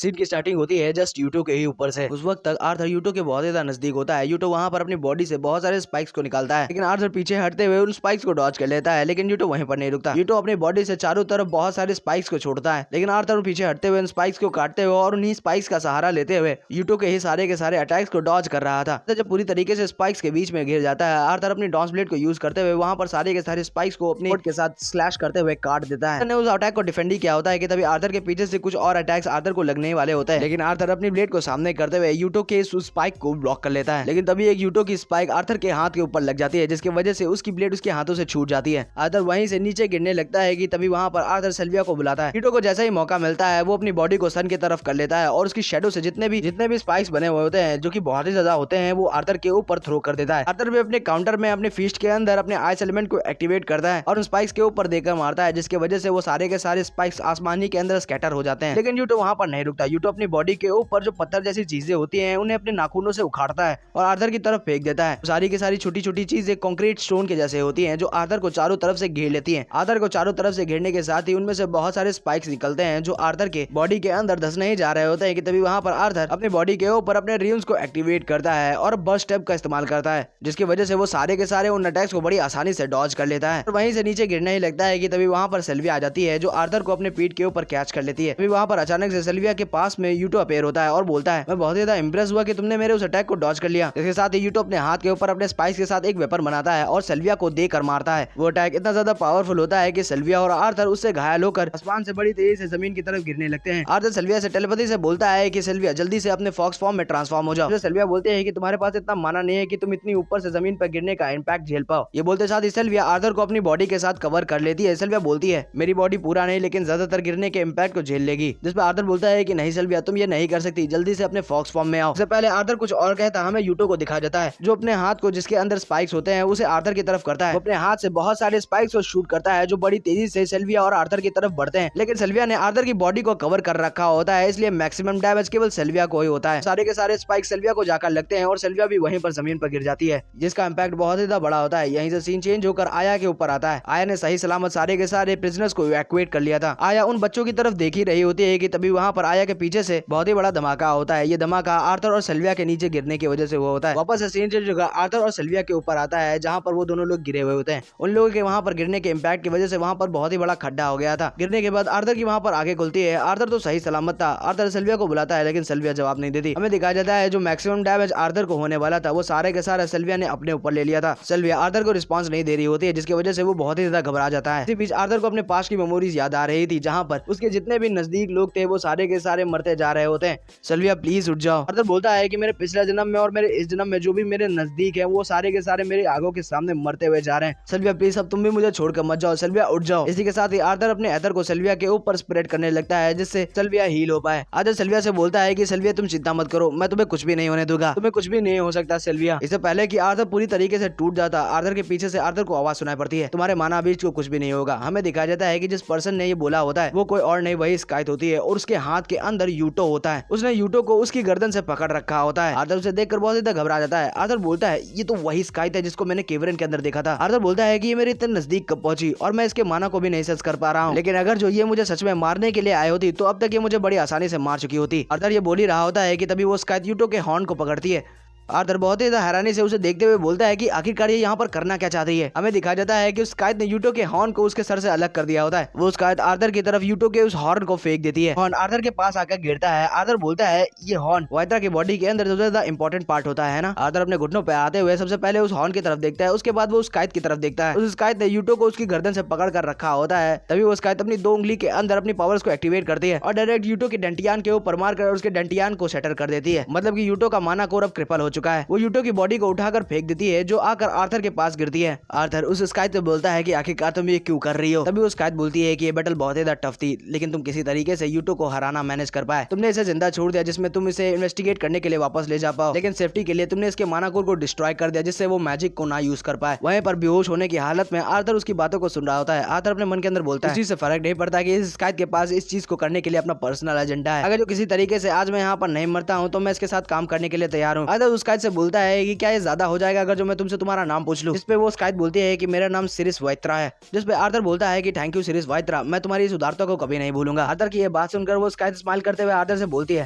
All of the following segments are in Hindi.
सीन की स्टार्टिंग होती है जस्ट यूटो के ही ऊपर से। उस वक्त तक आर्थर यूटो के बहुत ज्यादा नजदीक होता है। यूटो वहां पर अपनी बॉडी से बहुत सारे स्पाइक्स को निकालता है, लेकिन आर्थर पीछे हटते हुए उन स्पाइक्स को डॉज कर लेता है, लेकिन यूटो वहीं पर नहीं रुकता। यूटो अपनी बॉडी से चारों तरफ बहुत सारे स्पाइक्स को छोड़ता है, लेकिन आर्थर पीछे हटते हुए उन स्पाइक्स को काटते हुए और उन्हीं स्पाइक्स का सहारा लेते हुए यूटो के ही सारे के सारे अटैक्स को डॉज कर रहा था। जब पूरी तरीके से स्पाइक्स के बीच में घिर जाता है, आर्थर अपनी डॉन्स ब्लेड को यूज करते हुए वहां पर सारे के सारे स्पाइक्स को अपनी के साथ स्लैश करते हुए काट देता है। उस अटैक को डिफेंड किया होता है कि तभी आर्थर के पीछे से कुछ और अटैक्स आर्थर को लगने वाले होते हैं, लेकिन आर्थर अपनी ब्लेड को सामने करते हुए यूटो के इस स्पाइक को ब्लॉक कर लेता है। लेकिन तभी एक यूटो की स्पाइक आर्थर के हाथ के ऊपर लग जाती है, जिसकी वजह से उसकी ब्लेड उसके हाथों से छूट जाती है। आर्थर वहीं से नीचे गिरने लगता है कि तभी वहां पर आर्थर सिल्विया को बुलाता है। यूटो को जैसा ही मौका मिलता है वो अपनी बॉडी को सन की तरफ कर लेता है और उसकी शेडो से जितने भी स्पाइक्स बने हुए होते हैं, जो कि बहुत ही ज्यादा होते हैं, वो आर्थर के ऊपर थ्रो कर देता है। आर्थर भी अपने काउंटर में अपने फिस्ट के अंदर अपने आइस एलिमेंट को एक्टिवेट करता है और उन स्पाइक्स के ऊपर देकर मारता है, जिसकी वजह से वो सारे के सारे स्पाइक्स आसमानी के अंदर स्कैटर हो जाते हैं। लेकिन यूटो वहां पर नहीं रुकता। यूटो अपनी बॉडी के ऊपर जो पत्थर जैसी चीजें होती हैं उन्हें अपने नाखूनों से उखाड़ता है और आर्थर की तरफ फेंक देता है। सारी की सारी छोटी छोटी चीजें कंक्रीट स्टोन के जैसे होती हैं, जो आर्थर को चारों तरफ से घेर लेती हैं। आर्थर को चारों तरफ से घेरने के साथ ही उनमें से बहुत सारे स्पाइक्स निकलते हैं, जो आर्थर के बॉडी के अंदर धंसने ही जा रहे होते हैं कि तभी वहां पर आर्थर अपनी बॉडी के ऊपर अपने र्यून्स को एक्टिवेट करता है और बर्स्ट स्टेप का इस्तेमाल करता है, जिसकी वजह से वो सारे के सारे उन अटैक्स को बड़ी आसानी से डॉज कर लेता है और वहीं से नीचे गिरने ही लगता है कि तभी वहां पर सिल्विया आ जाती है, जो आर्थर को अपने पीठ के ऊपर कैच कर लेती है। तभी वहां पर अचानक से सिल्विया के पास में यूटो अपेयर होता है और बोलता है, मैं बहुत ज्यादा इंप्रेस हुआ कि तुमने मेरे उस अटैक को डॉज कर लिया। इसके साथ ही यूटो अपने हाथ के ऊपर अपने स्पाइक्स के साथ एक वेपन बनाता है और सिल्विया को देकर मारता है। वो अटैक इतना ज्यादा पावरफुल होता है कि सिल्विया और आर्थर उससे घायल होकर आसमान से बड़ी तेजी से जमीन की तरफ गिरने लगते हैं। आर्थर सिल्विया से टेलीपैथी से बोलता है कि सिल्विया जल्दी से अपने फॉक्स फॉर्म में ट्रांसफॉर्म हो जाओ। सिल्विया बोलते हैं कि तुम्हारे पास इतना माना नहीं है कि तुम इतनी ऊपर से जमीन पर गिरने का इम्पैक्ट झेल पाओ। ये बोलते साथ ही सिल्विया आर्थर को अपनी बॉडी के साथ कवर कर लेती है। सिल्विया बोलती है, मेरी बॉडी पूरा नहीं लेकिन ज्यादातर गिरने के इम्पैक्ट को झेल लेगी। जिस पर आर्थर बोलता है कि नहीं सिल्विया, तुम ये नहीं कर सकती, जल्दी से अपने फॉक्स फॉर्म में आओ। इससे पहले आर्थर कुछ और कहता हमें यूटो को दिखा जाता है, जो अपने हाथ को जिसके अंदर स्पाइक्स होते हैं उसे आर्थर की तरफ करता है। वो अपने हाथ से बहुत सारे स्पाइक्स को शूट करता है, जो बड़ी तेजी से सिल्विया और आर्थर की तरफ बढ़ते हैं, लेकिन सिल्विया ने आर्थर की बॉडी को कवर कर रखा होता है, इसलिए मैक्सिमम डैमेज केवल सिल्विया को ही होता है। सारे के सारे स्पाइक्स सिल्विया को जाकर लगते हैं और सिल्विया भी वहीं पर जमीन पर गिर जाती है, जिसका इम्पैक्ट बहुत ज्यादा बड़ा होता है। यहीं से सीन चेंज होकर आया के ऊपर आता है। आया ने सही सलामत सारे के सारे प्रिजनर्स को इवैक्यूएट कर लिया था। आया उन बच्चों की तरफ देख ही रही होती है कि तभी वहां पर आया के पीछे से बहुत ही बड़ा धमाका होता है। ये धमाका आर्थर और सिल्विया के नीचे गिरने की वजह से हुआ होता है। वापस से सीन चेंज होकर आर्थर और सिल्विया के ऊपर आता है, जहां पर वो दोनों लोग गिरे हुए होते हैं। उन लोगों के वहां पर गिरने के इम्पैक्ट की वजह से वहां पर बहुत ही बड़ा खड्डा हो गया था। गिरने के बाद आर्थर की वहां पर आगे खुलती है। आर्थर तो सही सलामत था। आर्थर सिल्विया को बुलाता है, लेकिन सिल्विया जवाब नहीं देती। हमें दिखाया जाता है जो मैक्सिमम डैमेज आर्थर को होने वाला था वो सारे के सारे सिल्विया ने अपने ऊपर ले लिया था। सिल्विया आर्थर को रिस्पांस नहीं दे रही होती है, जिसकी वजह से वो बहुत ही ज्यादा घबरा जाता है। इसी बीच आर्थर को अपने पास की मेमोरीज याद आ रही थी, जहां पर उसके जितने भी नजदीक लोग थे वो सारे के सारे मरते जा रहे होते हैं। सिल्विया प्लीज उठ जाओ। आर्थर बोलता है कि मेरे पिछले जन्म में और मेरे इस जन्म में जो भी मेरे नजदीक है वो सारे के सारे मेरे आंखों के सामने मरते हुए जा रहे हैं। सिल्विया प्लीज अब तुम भी मुझे छोड़कर मत जाओ। सिल्विया उठ जाओ। इसी के साथ ही आर्थर अपने एथर को सिल्विया के ऊपर स्प्रेड करने लगता है, जिससे सिल्विया हील हो पाए। आर्थर सिल्विया से बोलता है कि सिल्विया तुम चिंता मत करो, मैं तुम्हें कुछ भी नहीं होने दूंगा, तुम्हें कुछ भी नहीं हो सकता सिल्विया। इससे पहले कि आर्थर पूरी तरीके से टूट जाता, आर्थर के पीछे से आर्थर को आवाज सुनाई पड़ती है, तुम्हारे माना बीच को कुछ भी नहीं होगा। हमें दिखाया जाता है कि जिस पर्सन ने ये बोला होता है वो कोई और नहीं वही स्काइथ होती है और उसके हाथ के अंदर यूटो होता है। उसने यूटो को उसकी गर्दन से पकड़ रखा होता है। आर्थर उसे देखकर बहुत ज्यादा घबरा जाता है। आर्थर बोलता है ये तो वही स्काइथ है जिसको मैंने केवरन के अंदर देखा था। आर्थर बोलता है कि ये मेरे इतने नजदीक कब पहुंची और मैं इसके माना को भी नहीं सच कर पा रहा हूँ, लेकिन अगर जो ये मुझे सच में मारने के लिए आई होती तो अब तक ये मुझे बड़ी आसानी से मार चुकी होती। आर्थर ये बोल ही रहा होता है कि तभी वो स्काइथ यूटो के हॉर्न को पकड़ती है। आर्थर बहुत ही हैरानी से उसे देखते हुए बोलता है कि आखिरकार ये यहाँ पर करना क्या चाहती है। हमें दिखाया जाता है कि उस स्काइथ ने यूटो के हॉर्न को उसके सर से अलग कर दिया होता है। वो स्काइथ आर्थर की तरफ यूटो के उस हॉर्न को फेंक देती है। हॉर्न आर्थर के पास आकर गिरता है। आर्थर बोलता है ये हॉर्न वाइत्रा की बॉडी के अंदर सबसे ज्यादा इंपॉर्टेंट पार्ट होता है ना। आर्थर अपने घुटनों पे आते हुए सबसे पहले उस हॉर्न की तरफ देखता है, उसके बाद वो उस स्काइथ की तरफ देखता है। उस स्काइथ ने यूटो को उसकी गर्दन से पकड़ कर रखा होता है। तभी वो स्काइथ अपनी 2 उंगली के अंदर अपनी पावर्स को एक्टिवेट करती है और डायरेक्ट यूटो के डंटियान के ऊपर मारकर उसके डंटियान को सेटर कर देती है। मतलब कि यूटो का माना कोर अब क्रिपल हो चुका है। वो यूटो की बॉडी को उठाकर फेंक देती है, जो आकर आर्थर के पास गिरती है। आर्थर उस स्काइथ से बोलता है कि आखिरकार तुम ये क्यों कर रही हो। तभी वो स्काइथ बोलती है कि ये बैटल बहुत ज्यादा टफ थी, लेकिन तुम किसी तरीके से यूटो को हराना मैनेज कर पाए। तुमने इसे जिंदा छोड़ दिया, जिसमें तुम इसे इन्वेस्टिगेट करने के लिए वापस ले जा पाओ, लेकिन सेफ्टी के लिए तुमने इसके माना कोर को डिस्ट्रॉय कर दिया, जिससे वो मैजिक को ना यूज कर पाए। वहीं पर बेहोश होने की हालत में आर्थर उसकी बातों को सुन रहा होता है। आर्थर अपने मन के अंदर बोलता है इस चीज से फर्क नहीं पड़ता कि इस स्काइथ के पास इस चीज को करने के लिए अपना पर्सनल एजेंडा है। अगर जो किसी तरीके से आज मैं यहाँ पर नहीं मरता हूँ तो मैं इसके साथ काम करने के लिए तैयार हूँ। आर्थर उस स्काइट से बोलता है कि क्या ये ज्यादा हो जाएगा अगर जो मैं तुमसे तुम्हारा नाम पूछ लूं। जिसपे वो स्काइट बोलती है कि मेरा नाम सिरिस वाइत्रा है। जिसपे आर्थर बोलता है कि थैंक यू सिरिस वाइत्रा, मैं तुम्हारी इस उदारता को कभी नहीं भूलूंगा। आर्थर की ये बात सुनकर वो स्काइट स्माइल करते हुए आर्थर से बोलती है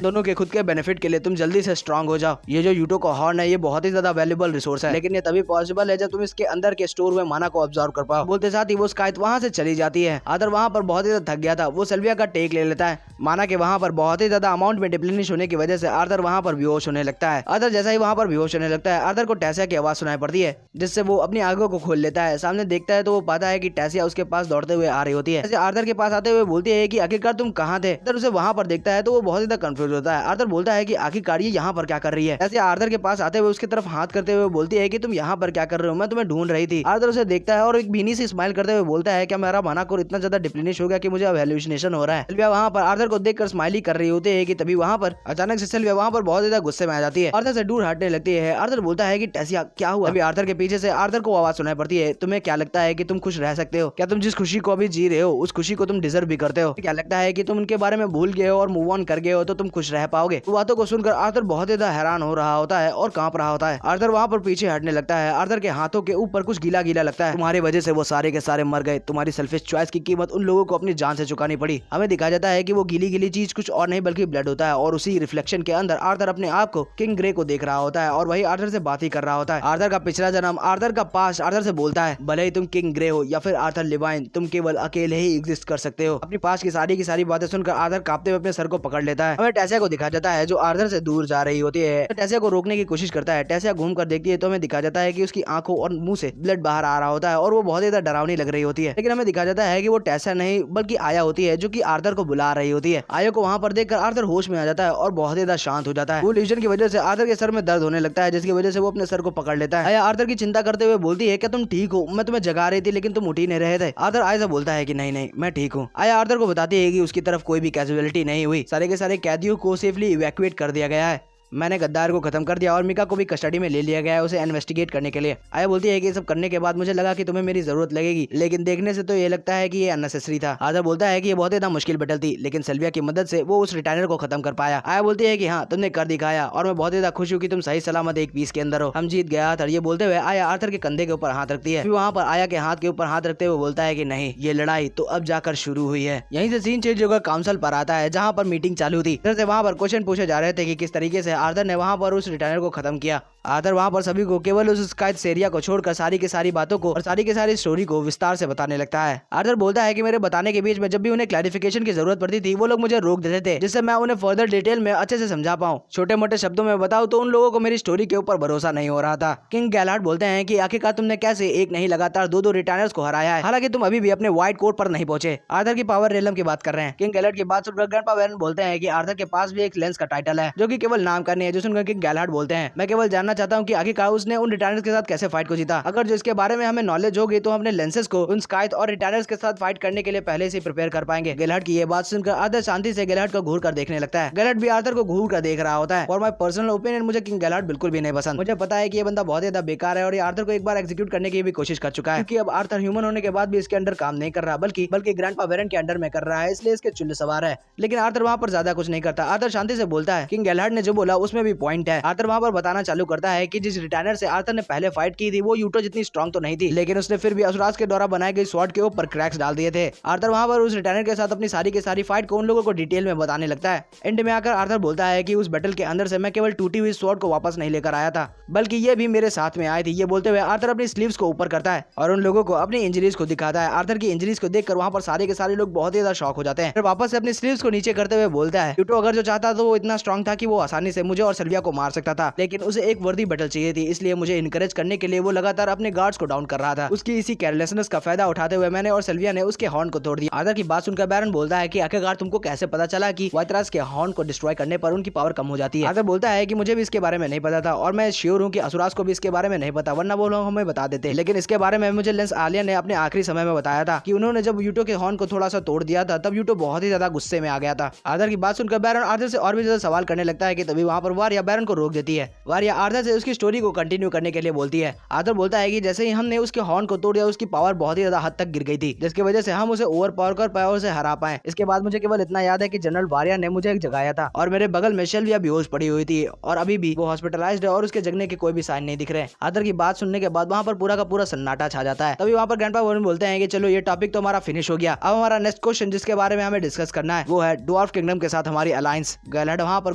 दोनों के खुद के बेनिफिट के लिए तुम जल्दी से स्ट्रांग हो जाओ। ये जो यूटो का हॉर्न है ये बहुत ही ज्यादा वैल्यूबल रिसोर्स है, लेकिन ये तभी पॉसिबल है जब तुम इसके अंदर के स्टोर हुए माना को ऑब्जर्व कर पाओ। बोलते साथ ही वो स्काइट वहां से चली जाती है। आर्थर वहां पर बहुत ही ज्यादा थक गया था, वो सेल्विया का टेक ले लेता है। माना के वहां पर बहुत ही ज्यादा अमाउंट में डिप्लेनिश होने की वजह से आर्थर वहां पर बेहोश होने लगता है। आर्थर जैसा ही वहां पर बेहोश होने लगता है आर्थर को टेसिया की आवाज सुनाई पड़ती है, जिससे वो अपनी आंखों को खोल लेता है। सामने देखता है तो वो पाता है कि टेसिया उसके पास दौड़ते हुए आ रही होती है। आर्थर के पास आते हुए बोलती है कि आखिरकार तुम कहाँ थे। आर्थर उसे वहां पर देखता है तो वो बहुत ज्यादा कंफ्यूज होता है। आर्थर बोलता है कि आखिरकार ये यहाँ पर क्या कर रही है। ऐसे आर्थर के पास आते हुए उसकी तरफ हाथ करते हुए बोलती है कि तुम यहाँ पर क्या कर रहे हो, मैं तुम्हें ढूंढ रही थी। आर्थर उसे देखता है और एक भीनी सी स्माइल करते हुए बोलता है कि मेरा माना कोर इतना ज्यादा डिप्लेनिश हो गया कि मुझे अब हेलुसिनेशन हो रहा है। सिल्विया वहां पर आर्थर को देखकर स्माइली कर रही होती है कि तभी वहां पर अचानक से सिल्विया वहां पर बहुत ज्यादा गुस्से में आ जाती है। आर्थर से दूर हटने लगती है। आर्थर बोलता है कि टेसिया क्या हुआ। अभी आर्थर के पीछे से आर्थर को आवाज सुनाई पड़ती है, तुम्हें क्या लगता है कि तुम खुश रह सकते हो? क्या तुम जिस खुशी को अभी जी रहे हो उस खुशी को तुम डिजर्व भी करते हो? क्या लगता है कि तुम उनके बारे में भूल गए हो और मूव ऑन कर गए हो तो तुम खुश रह पाओगे? बातों को सुनकर आर्थर बहुत ज्यादा हैरान हो रहा होता है और कांप रहा होता है। आर्थर वहां पर पीछे हटने लगता है। आर्थर के हाथों के ऊपर कुछ गीला गीला लगता है। तुम्हारी वजह से वो सारे के सारे मर गए, तुम्हारी सेल्फिश चॉइस की कीमत उन लोगों को अपनी जान से चुकानी पड़ी। हमें दिखाया जाता है कि वो गीली गीली चीज कुछ और नहीं बल्कि ब्लड होता है और उसी रिफ्लेक्शन के अंदर आर्थर अपने आप को किंग ग्रे को देख रहा होता है और वही आर्थर से बात ही कर रहा होता है। आर्थर का पिछला जन्म, आर्थर का पास्ट आर्थर से बोलता है भले ही तुम किंग ग्रे हो या फिर आर्थर लिवाइन, तुम केवल अकेले ही एग्जिस्ट कर सकते हो। अपनी पास्ट की सारी बातें सुनकर आर्थर कांपते हुए अपने सर को पकड़ लेता है। हमें टेसिया को दिखाया जाता है जो आर्थर से दूर जा रही होती है। टेसिया को रोकने की कोशिश करता है। टेसिया घूम कर देखती है तो हमें दिखाया जाता है कि उसकी आंखों और मुंह से ब्लड बाहर आ रहा होता है और वो बहुत ज्यादा डरावनी लग रही होती है। लेकिन हमें दिखाया जाता है कि वो टेसिया नहीं बल्कि आया होती है जो कि आर्थर को बुला रही होती है। आया को वहां पर देखकर आर्थर होश में आ जाता है और बहुत ज्यादा शांत हो जाता है। वो इल्यूजन की वजह से आर्थर के सर में दर्द होने लगता है जिसकी वजह से वो अपने सर को पकड़ लेता है। आया आर्थर की चिंता करते हुए बोलती है कि तुम ठीक हो, मैं तुम्हें जगा रही थी लेकिन तुम उठ ही नहीं रहे थे। आर्थर आया से बोलता है कि नहीं नहीं मैं ठीक हूँ। आया आर्थर को बताती है कि उसकी तरफ कोई भी कैजुअलिटी नहीं हुई, सारे के सारे कैदियों को सेफली इवैक्यूएट कर दिया गया है। मैंने गद्दार को खत्म कर दिया और मिका को भी कस्टडी में ले लिया गया है उसे इन्वेस्टिगेट करने के लिए। आया बोलती है कि सब करने के बाद मुझे लगा कि तुम्हें मेरी जरूरत लगेगी, लेकिन देखने से तो ये लगता है कि ये अननेसेसरी था। आया बोलता है कि ये बहुत ज्यादा मुश्किल बैटल थी लेकिन सिल्विया की मदद से वो उस रिटायनर को खत्म कर पाया। आया बोलती है कि हाँ तुमने कर दिखाया और मैं बहुत ज्यादा खुश हूँ कि तुम सही सलामत एक पीस के अंदर हो, हम जीत गया था। ये बोलते हुए आया आर्थर के कंधे के ऊपर हाथ रखती है। वहाँ पर आया के हाथ के ऊपर हाथ रखते हुए बोलता है कि नहीं ये लड़ाई तो अब जाकर शुरू हुई है। यहीं से सीन चेंज होकर काउंसिल पर आता है जहाँ पर मीटिंग चालू थी। इधर से वहाँ पर क्वेश्चन पूछे जा रहे थे कि किस तरीके से आर्थर ने वहाँ पर उस रिटायनर को खत्म किया। आर्थर वहां पर सभी को केवल उस स्काइट सेरिया को छोड़कर सारी की सारी बातों को और सारी की सारी स्टोरी को विस्तार से बताने लगता है। आर्थर बोलता है कि मेरे बताने के बीच में जब भी उन्हें क्लैरिफिकेशन की जरूरत पड़ती थी वो लोग मुझे रोक देते थे जिससे मैं उन्हें फर्दर डिटेल में अच्छे से समझा पाऊं। छोटे मोटे शब्दों में बताऊं तो उन लोगों को मेरी स्टोरी के ऊपर भरोसा नहीं हो रहा था। किंग गैलार्ड बोलते हैं कि आखिरकार तुमने कैसे एक नहीं लगातार दो रिटायनर्स को हराया है, हालांकि तुम अभी भी अपने व्हाइट कोर्ट पर नहीं पहुंचे। आर्थर की पावर रेलम की बात कर रहे हैं। किंग गैलार्ड की बात सुनकर ग्रैंडपा वैरन बोलते हैं कि आर्थर के पास भी एक लेंस का टाइटल है जो कि केवल नाम का नहीं है, जो सुनकर किंग गैलार्ड बोलते हैं मैं केवल जानना चाहता हूँ कि आखिरकार उसने उन रिटायनर्स के साथ कैसे फाइट को जीता। अगर जो इसके बारे में हमें नॉलेज होगी तो हम अपने लेंसेज को उन स्काइट और रिटायनर्स के साथ फाइट करने के लिए पहले से प्रिपेयर कर पाएंगे। गैलार्ड की ये बात सुनकर आर्थर शांति से गैलार्ड को घूर कर देखने लगता है। गैलार्ड भी आर्थर को घूर कर देख रहा होता है। और माय पर्सनल ओपिनियन मुझे किंग गैलार्ड बिल्कुल भी नहीं पसंद। मुझे पता है कि ये बंदा बहुत ज्यादा बेकार है और ये आर्थर को एक बार एग्जीक्यूट करने की भी कोशिश कर चुका है, क्योंकि अब आर्थर ह्यूमन होने के बाद भी इसके अंडर काम नहीं कर रहा बल्कि ग्रैंडपा वैरन के अंडर में कर रहा है, इसलिए इसके चुल्लू सवार है। लेकिन आर्थर वहाँ पर ज्यादा कुछ नहीं करता। आर्थर शांति से बोलता है किंग गैलार्ड ने जो बोला उसमें भी पॉइंट है। आर्थर वहाँ पर बताना चालू करता है कि जिस रिटायनर से आर्थर ने पहले फाइट की थी वो यूटो जितनी स्ट्रांग तो नहीं थी, लेकिन उसने फिर भी असुराज के द्वारा बनाए गए स्वॉर्ड के ऊपर क्रैक्स डाल दिए थे। आर्थर वहां पर उस रिटायनर के साथ अपनी सारी की सारी फाइट को उन लोगों को डिटेल में बताने लगता है। एंड में आकर आर्थर बोलता है कि उस बैटल के अंदर से मैं केवल टूटी हुई स्वॉर्ड को वापस नहीं लेकर आया था बल्कि ये भी मेरे साथ में आई थी। ये बोलते हुए आर्थर अपनी स्लीव्स को ऊपर करता है और उन लोगों को अपनी इंजरीज को दिखाता है। आर्थर की इंजरीज को देखकर वहां पर सारे के सारे लोग बहुत ही ज्यादा शॉक हो जाते हैं। फिर वापस से अपनी स्लीव्स को नीचे करते हुए बोलता है यूटो अगर जो चाहता तो वो इतना स्ट्रांग था कि वो आसानी से मुझे और सिल्विया को मार सकता था, लेकिन उसे एक वर्दी बैटल चाहिए थी, इसलिए मुझे इनकरेज करने के लिए वो लगातार अपने गार्ड्स को डाउन कर रहा था। उसकी इसी केयरलेसनेस का फायदा उठाते हुए मैंने और सिल्विया ने उसके हॉर्न को तोड़ दिया। आर्थर की बात सुनकर बैरन बोलता है कि आखिरकार तुमको कैसे पता चला कि वाइत्रास के हॉर्न को डिस्ट्रॉय करने पर उनकी पावर कम हो जाती है। आर्थर बोलता है कि मुझे भी इसके बारे में नहीं पता था और मैं श्योर हूँ कि असुरास को भी इसके बारे में नहीं पता, वरना वो लोग हमें बता देते। लेकिन इसके बारे में मुझे लेंस आलिया ने अपने आखिरी समय में बताया था कि उन्होंने जब यूटो के हॉर्न को थोड़ा सा तोड़ दिया था तब यूटो बहुत ही ज्यादा गुस्से में आ गया था। आर्थर की बात सुनकर बैरन आर्थर से और भी ज्यादा सवाल करने लगता है कि तभी वहाँ वहाँ पर वारिया बैरन को रोक देती है। वारिया आर्थर से उसकी स्टोरी को कंटिन्यू करने के लिए बोलती है। आर्थर बोलता है कि जैसे ही हमने उसके हॉर्न को तोड़ दिया उसकी पावर बहुत ही ज्यादा हद तक गिर गई थी, जिसकी वजह से हम उसे ओवर पावर से हरा पाए। इसके बाद मुझे केवल इतना याद है कि जनरल वारिया ने मुझे जगाया था और मेरे बगल में शेल्विया बेहोश पड़ी हुई थी और अभी भी वो हॉस्पिटलाइज्ड है और उसके जगने के कोई भी साइन नहीं दिख रहे। आर्थर की बात सुनने के बाद वहाँ पर पूरा का पूरा सन्नाटा छा जाता है। तभी वहाँ पर ग्रैंडपा वॉरेन बोलते हैं कि चलो ये टॉपिक तो हमारा फिनिश हो गया, अब हमारा नेक्स्ट क्वेश्चन जिसके बारे में हमें डिस्कस करना है वो है ड्वार्फ किंगडम के साथ हमारी अलायंस। गैलैड वहाँ पर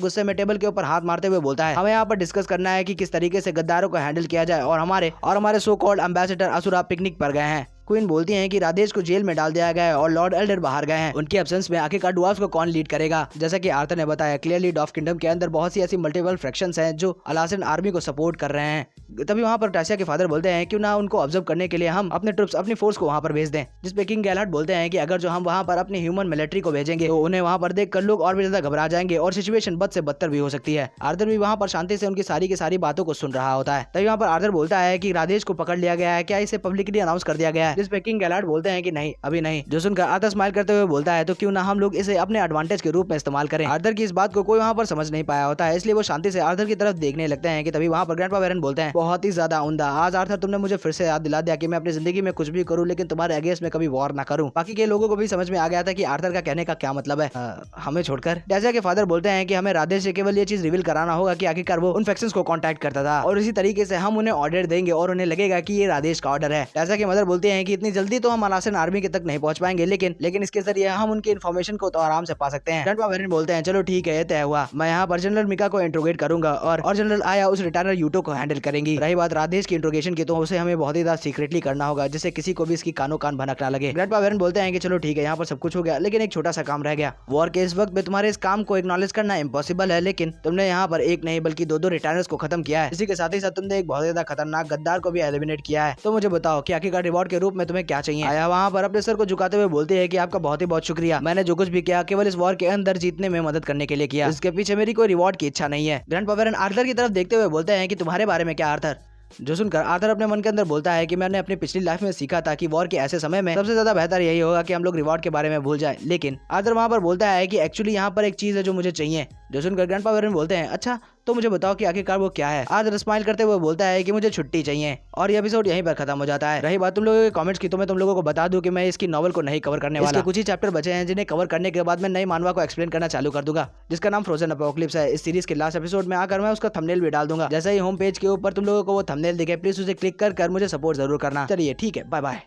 गुस्से में टेबल के ऊपर हाथ मारते हुए बोलता है हमें यहाँ पर डिस्कस करना है कि किस तरीके से गद्दारों को हैंडल किया जाए और हमारे सो कॉल्ड एम्बेसडर असुरा पिकनिक पर गए हैं। क्वीन बोलती हैं कि राधेश को जेल में डाल दिया गया है और लॉर्ड एल्डर बाहर गए हैं। उनके एब्सेंस में आखिरकार ड्वार्फ्स को कौन लीड करेगा? जैसा कि आर्थर ने बताया, क्लियरली ड्वार्फ किंगडम के अंदर बहुत सी ऐसी मल्टीपल फ्रैक्शंस हैं जो अलासिन आर्मी को सपोर्ट कर रहे हैं। तभी वहाँ पर टासिया के फादर बोलते हैं क्यों ना उनको ऑब्जर्व करने के लिए हम अपने ट्रुप्स अपनी फोर्स को वहाँ पर भेज दें, जिसपे किंग गैलहार्ड बोलते हैं कि अगर जो हम वहाँ पर अपनी ह्यूमन मिलिट्री को भेजेंगे तो उन्हें वहाँ पर देखकर लोग और भी ज्यादा घबरा जाएंगे और सिचुएशन बद से बदतर भी हो सकती है। आर्थर भी वहाँ पर शांति से उनकी सारी की सारी बातों को सुन रहा होता है। तभी वहाँ पर आर्थर बोलता है कि राधेश को पकड़ लिया गया है, क्या इसे पब्लिकली अनाउंस कर दिया गया है? जिसपे किंग गैलहार्ड बोलते हैं कि नहीं, अभी नहीं। जो सुनकर आर्थर स्माइल करते हुए बोलता है तो क्यों ना हम लोग इसे अपने एडवांटेज के रूप में इस्तेमाल करें। आर्थर की इस बात को कोई वहाँ पर समझ नहीं पाया होता है, इसलिए वो शांति से आर्थर की तरफ देखने लगते हैं कि तभी वहाँ पर ग्रैंडपा वैरन बोलते हैं बहुत ही ज्यादा उम्दा, आज आर्थर तुमने मुझे फिर से याद दिला दिया कि मैं अपनी जिंदगी में कुछ भी करूं लेकिन तुम्हारे अगेंस्ट में कभी वॉर ना करूं। बाकी के लोगों को भी समझ में आ गया था कि आर्थर का कहने का क्या मतलब है, हमें छोड़कर। जैसा के फादर बोलते हैं कि हमें राधेश से केवल ये चीज रिवील कराना होगा कि आखिरकार वो उन फैक्शंस को कांटेक्ट करता था और इसी तरीके से हम उन्हें ऑर्डर देंगे और उन्हें लगेगा कि ये राधेश का ऑर्डर है। जैसा कि मदर बोलते हैं कि इतनी जल्दी तो हम अलासिन आर्मी के तक नहीं पहुंच पाएंगे, लेकिन इसके जरिए हम उनकी इन्फॉर्मेशन को तो आराम से पा सकते हैं। ग्रैंडपा वैरन बोलते हैं चलो ठीक है, ये तय हुआ, मैं यहाँ पर जनरल मिका को इंट्रोगेट करूंगा और जनरल आया उस रिटायरर यूटो को हैंडल करेंगी। रही बात राधेश की इंट्रोगेशन की तो उसे हमें बहुत ही ज्यादा सीक्रेटली करना होगा जिससे किसी को भी इसकी कानो कान भनक ना लगे। ग्रैंडपा वैरन बोलते हैं कि चलो ठीक है, यहाँ पर सब कुछ हो गया लेकिन एक छोटा सा काम रह गया। वॉर के इस वक्त में तुम्हारे इस काम को एक्नॉलेज करना इम्पॉसिबल है, लेकिन तुमने यहाँ पर एक नहीं बल्कि दो रिटायरर्स को खत्म किया है। इसी के साथ ही साथ तुमने एक बहुत ज्यादा खतरनाक गद्दार को भी एलिमिनेट किया है। तो मुझे बताओ कि आखिरकार रिवॉर्ड के रूप में तुम्हें क्या चाहिए? आया वहाँ पर अपने सर को झुकाते हुए बोलती है कि आपका बहुत ही बहुत शुक्रिया, मैंने जो कुछ भी किया केवल इस वॉर के अंदर जीतने में मदद करने के लिए किया, इसके पीछे मेरी कोई रिवॉर्ड की इच्छा नहीं है। ग्रैंडपा वैरन आर्थर की तरफ देखते हुए बोलते हैं कि तुम्हारे बारे में क्या आर्थर? जो सुनकर आर्थर अपने मन के अंदर बोलता है कि मैंने अपनी पिछली लाइफ में सीखा था कि वॉर के ऐसे समय में सबसे ज्यादा बेहतर यही होगा कि हम लोग रिवॉर्ड के बारे में भूल जाएं। लेकिन आर्थर वहां पर बोलता है कि एक्चुअली यहाँ पर एक चीज है जो मुझे चाहिए। जो सुनकर ग्रैंडपा वैरन बोलते हैं अच्छा तो मुझे बताओ कि आखिरकार वो क्या है? आर्थर स्माइल करते हुए बोलता है कि मुझे छुट्टी चाहिए और ये एपिसोड यहीं पर खत्म हो जाता है। रही बात तुम लोगों के कमेंट्स की, तो मैं तुम लोगों को बता दूं कि मैं इसकी नॉवल को नहीं कवर करने वाला। इसके कुछ ही चैप्टर बचे हैं जिन्हें कवर करने के बाद मैं नई मानवा को एक्सप्लेन करना चालू कर दूंगा जिसका नाम फ्रोजन अपोकलिप्स है। इस सीरीज के लास्ट एपिसोड में आकर मैं उसका थंबनेल भी डाल दूंगा। जैसे ही होम पेज के ऊपर तुम लोगों को वो थंबनेल दिखे प्लीज उसे क्लिक कर मुझे सपोर्ट जरूर करना। चलिए ठीक है, बाय बाय।